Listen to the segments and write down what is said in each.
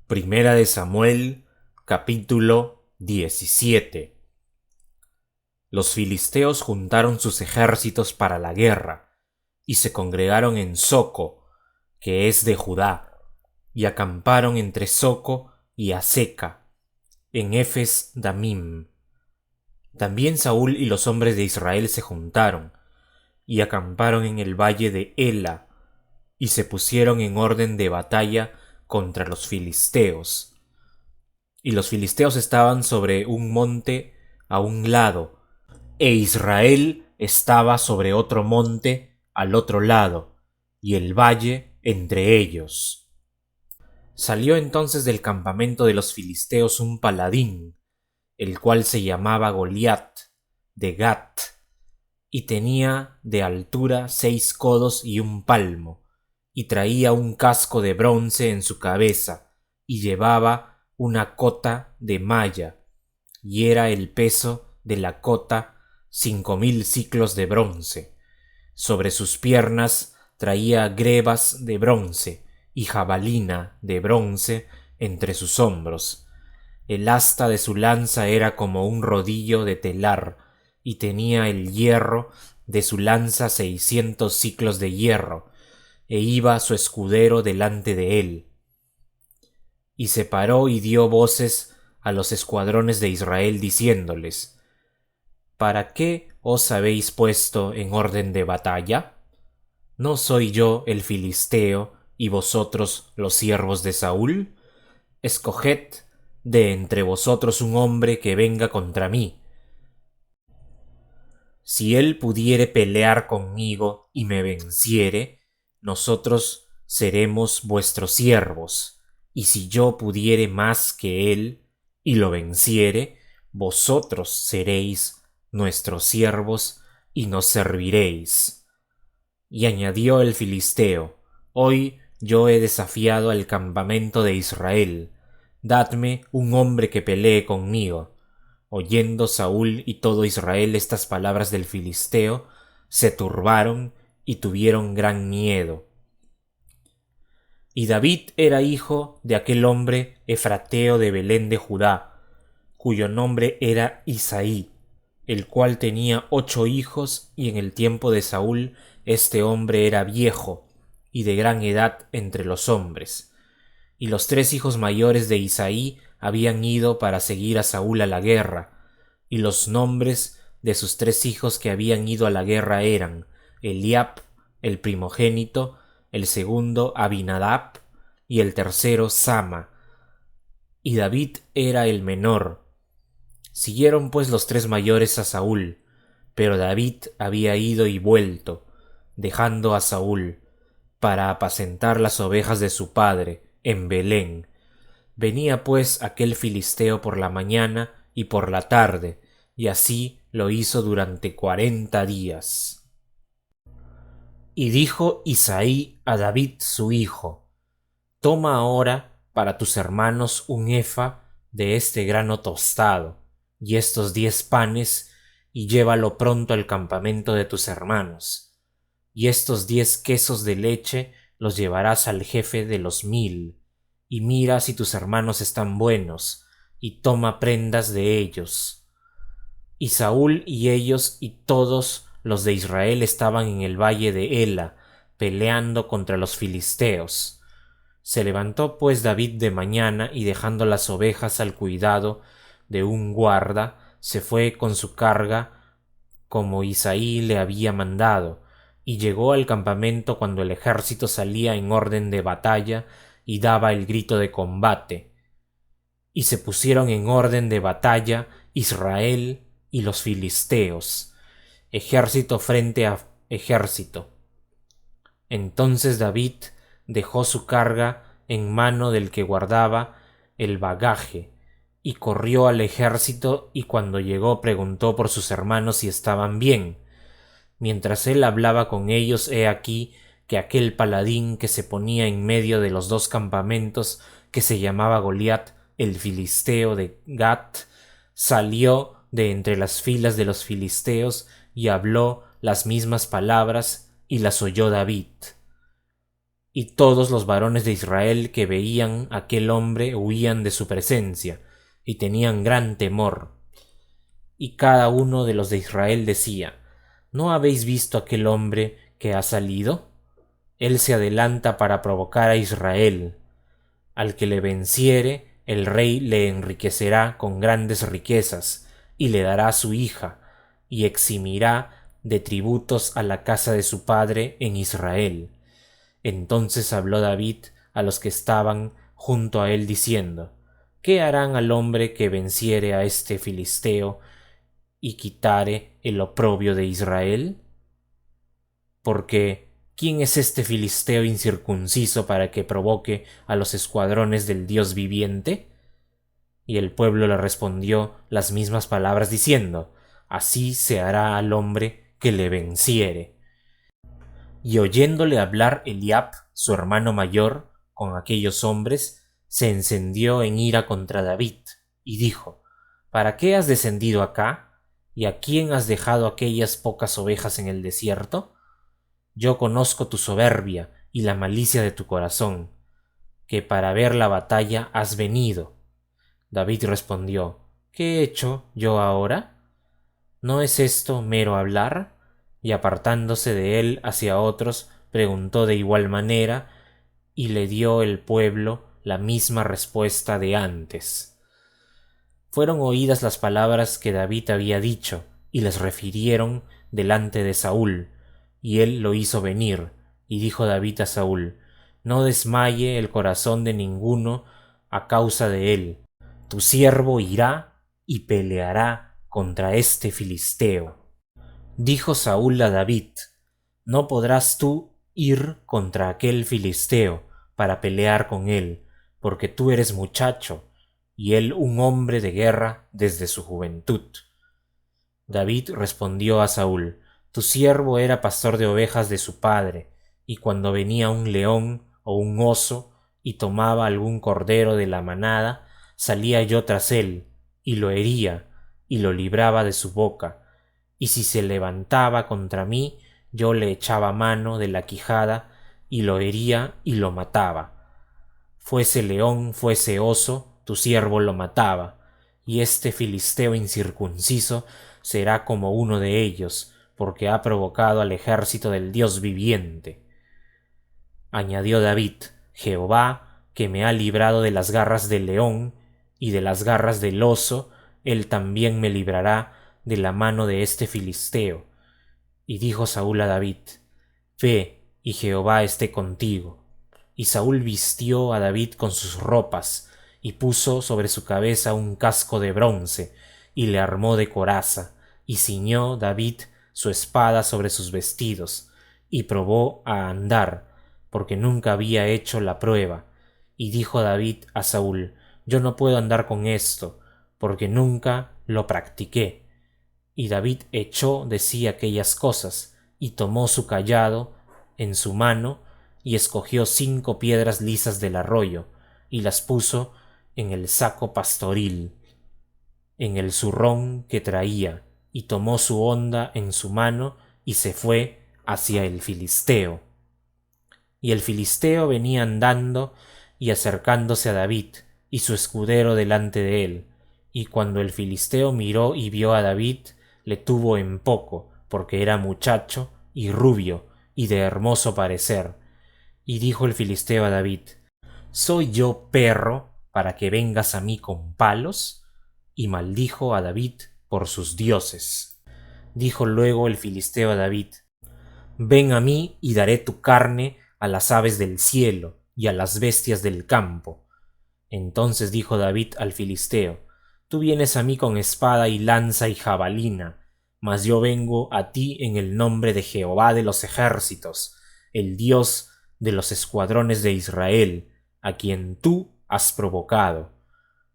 Primera de Samuel, capítulo 17. Los filisteos juntaron sus ejércitos para la guerra, y se congregaron en Soco, que es de Judá, y acamparon entre Soco y Azeca, en Ephes Damim. También Saúl y los hombres de Israel se juntaron, y acamparon en el valle de Ela, y se pusieron en orden de batalla contra los filisteos. Y los filisteos estaban sobre un monte a un lado, e Israel estaba sobre otro monte al otro lado, y el valle entre ellos. Salió entonces del campamento de los filisteos un paladín, el cual se llamaba Goliat, de Gat, y tenía de altura 6 codos y un palmo, y traía un casco de bronce en su cabeza, y llevaba una cota de malla, y era el peso de la cota 5000 siclos de bronce. Sobre sus piernas traía grebas de bronce y jabalina de bronce entre sus hombros. El asta de su lanza era como un rodillo de telar, y tenía el hierro de su lanza 600 siclos de hierro, e iba su escudero delante de él. Y se paró y dio voces a los escuadrones de Israel diciéndoles: ¿Para qué os habéis puesto en orden de batalla? ¿No soy yo el filisteo y vosotros los siervos de Saúl? Escoged de entre vosotros un hombre que venga contra mí. Si él pudiere pelear conmigo y me venciere, nosotros seremos vuestros siervos, y si yo pudiere más que él y lo venciere, vosotros seréis nuestros siervos y nos serviréis. Y añadió el filisteo: Hoy yo he desafiado al campamento de Israel, dadme un hombre que pelee conmigo. Oyendo Saúl y todo Israel estas palabras del filisteo, se turbaron y tuvieron gran miedo. Y David era hijo de aquel hombre efrateo de Belén de Judá, cuyo nombre era Isaí, el cual tenía 8 hijos, y en el tiempo de Saúl este hombre era viejo y de gran edad entre los hombres. Y los 3 hijos mayores de Isaí habían ido para seguir a Saúl a la guerra, y los nombres de sus 3 hijos que habían ido a la guerra eran Eliab, el primogénito, el segundo Abinadab, y el tercero Sama. Y David era el menor. Siguieron pues los 3 mayores a Saúl, pero David había ido y vuelto, dejando a Saúl, para apacentar las ovejas de su padre, en Belén. Venía pues aquel filisteo por la mañana y por la tarde, y así lo hizo durante 40 días. Y dijo Isaí a David su hijo: Toma ahora para tus hermanos un efa de este grano tostado, y estos 10 panes, y llévalo pronto al campamento de tus hermanos. Y estos 10 quesos de leche los llevarás al jefe de los 1000, y mira si tus hermanos están buenos, y toma prendas de ellos. Y Saúl y ellos y todos los de Israel estaban en el valle de Ela, peleando contra los filisteos. Se levantó pues David de mañana, y dejando las ovejas al cuidado de un guarda, se fue con su carga como Isaí le había mandado, y llegó al campamento cuando el ejército salía en orden de batalla y daba el grito de combate. Y se pusieron en orden de batalla Israel y los filisteos, ejército frente a ejército. Entonces David dejó su carga en mano del que guardaba el bagaje, y corrió al ejército, y cuando llegó preguntó por sus hermanos si estaban bien. Mientras él hablaba con ellos, he aquí que aquel paladín que se ponía en medio de los 2 campamentos, que se llamaba Goliat, el filisteo de Gat, salió de entre las filas de los filisteos y habló las mismas palabras, y las oyó David. y todos los varones de Israel que veían a aquel hombre huían de su presencia, y tenían gran temor. Y cada uno de los de Israel decía: ¿No habéis visto aquel hombre que ha salido? Él se adelanta para provocar a Israel. Al que le venciere, el rey le enriquecerá con grandes riquezas, y le dará su hija, y eximirá de tributos a la casa de su padre en Israel. Entonces habló David a los que estaban junto a él diciendo: ¿Qué harán al hombre que venciere a este filisteo y quitare el oprobio de Israel? Porque ¿quién es este filisteo incircunciso para que provoque a los escuadrones del Dios viviente? Y el pueblo le respondió las mismas palabras diciendo: Así se hará al hombre que le venciere. Y oyéndole hablar Eliab, su hermano mayor, con aquellos hombres, se encendió en ira contra David, y dijo: ¿Para qué has descendido acá? ¿Y a quién has dejado aquellas pocas ovejas en el desierto? Yo conozco tu soberbia y la malicia de tu corazón, que para ver la batalla has venido. David respondió: ¿Qué he hecho yo ahora? ¿No es esto mero hablar? Y apartándose de él hacia otros, preguntó de igual manera, y le dio el pueblo la misma respuesta de antes. Fueron oídas las palabras que David había dicho, y les refirieron delante de Saúl, y él lo hizo venir. Y dijo David a Saúl: No desmaye el corazón de ninguno a causa de él. Tu siervo irá y peleará contra este filisteo. Dijo Saúl a David: No podrás tú ir contra aquel filisteo para pelear con él, porque tú eres muchacho, y él un hombre de guerra desde su juventud. David respondió a Saúl: Tu siervo era pastor de ovejas de su padre, y cuando venía un león o un oso y tomaba algún cordero de la manada, salía yo tras él, y lo hería, y lo libraba de su boca, y si se levantaba contra mí, yo le echaba mano de la quijada, y lo hería y lo mataba. Fuese león, fuese oso, tu siervo lo mataba, y este filisteo incircunciso será como uno de ellos, porque ha provocado al ejército del Dios viviente. Añadió David: Jehová, que me ha librado de las garras del león y de las garras del oso, él también me librará de la mano de este filisteo. Y dijo Saúl a David: Ve, y Jehová esté contigo. Y Saúl vistió a David con sus ropas, y puso sobre su cabeza un casco de bronce, y le armó de coraza, y ciñó David su espada sobre sus vestidos, y probó a andar, porque nunca había hecho la prueba. Y dijo David a Saúl: Yo no puedo andar con esto, porque nunca lo practiqué. Y David echó de sí aquellas cosas, y tomó su cayado en su mano, y escogió 5 piedras lisas del arroyo, y las puso en el saco pastoril, en el zurrón que traía, y tomó su honda en su mano, y se fue hacia el filisteo. Y el filisteo venía andando y acercándose a David, y su escudero delante de él. Y cuando el filisteo miró y vio a David, le tuvo en poco, porque era muchacho y rubio, y de hermoso parecer. Y dijo el filisteo a David: ¿Soy yo perro para que vengas a mí con palos? Y maldijo a David por sus dioses. Dijo luego el filisteo a David: Ven a mí y daré tu carne a las aves del cielo y a las bestias del campo. Entonces dijo David al filisteo: Tú vienes a mí con espada y lanza y jabalina, mas yo vengo a ti en el nombre de Jehová de los ejércitos, el Dios de los escuadrones de Israel, a quien tú has provocado.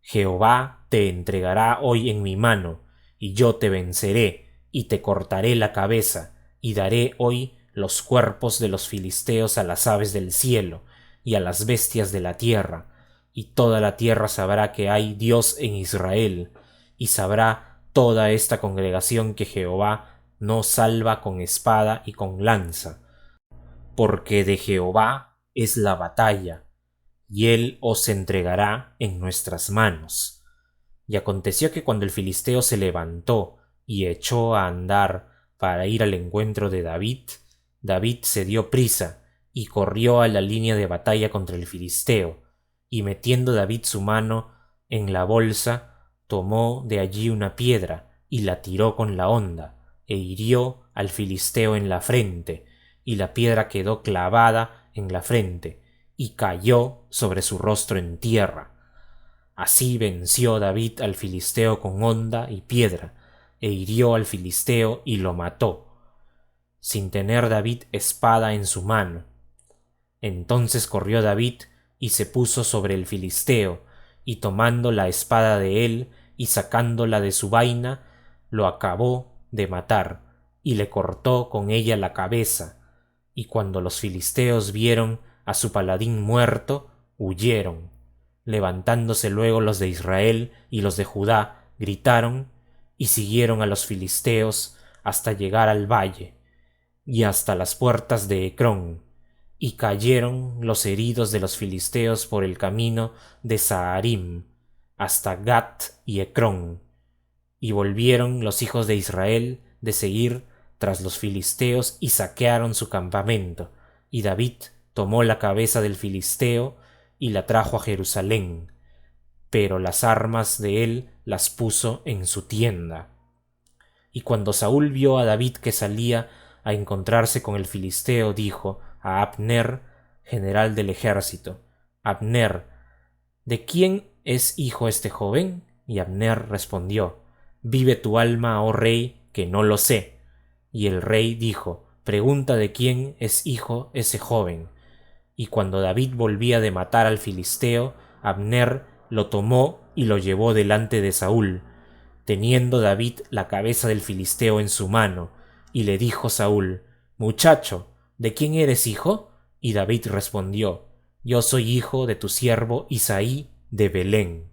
Jehová te entregará hoy en mi mano, y yo te venceré, y te cortaré la cabeza, y daré hoy los cuerpos de los filisteos a las aves del cielo, y a las bestias de la tierra, y toda la tierra sabrá que hay Dios en Israel, y sabrá toda esta congregación que Jehová no salva con espada y con lanza, porque de Jehová es la batalla, y él os entregará en nuestras manos. Y aconteció que cuando el filisteo se levantó y echó a andar para ir al encuentro de David, David se dio prisa y corrió a la línea de batalla contra el filisteo, y metiendo David su mano en la bolsa, tomó de allí una piedra y la tiró con la honda, e hirió al filisteo en la frente, y la piedra quedó clavada en la frente, y cayó sobre su rostro en tierra. Así venció David al filisteo con honda y piedra, e hirió al filisteo y lo mató, sin tener David espada en su mano. Entonces corrió David y se puso sobre el filisteo, y tomando la espada de él y sacándola de su vaina, lo acabó de matar, y le cortó con ella la cabeza. Y cuando los filisteos vieron a su paladín muerto, huyeron. Levantándose luego los de Israel y los de Judá, gritaron, y siguieron a los filisteos hasta llegar al valle, y hasta las puertas de Ecrón, y cayeron los heridos de los filisteos por el camino de Saharim, hasta Gat y Ecrón. Y volvieron los hijos de Israel de seguir tras los filisteos y saquearon su campamento, y David tomó la cabeza del filisteo y la trajo a Jerusalén, pero las armas de él las puso en su tienda. Y cuando Saúl vio a David que salía a encontrarse con el filisteo, dijo a Abner, general del ejército: Abner, ¿de quién es hijo este joven? Y Abner respondió: Vive tu alma, oh rey, que no lo sé. Y el rey dijo: Pregunta de quién es hijo ese joven. Y cuando David volvía de matar al filisteo, Abner lo tomó y lo llevó delante de Saúl, teniendo David la cabeza del filisteo en su mano, y le dijo Saúl: Muchacho, ¿de quién eres hijo? Y David respondió: Yo soy hijo de tu siervo Isaí de Belén.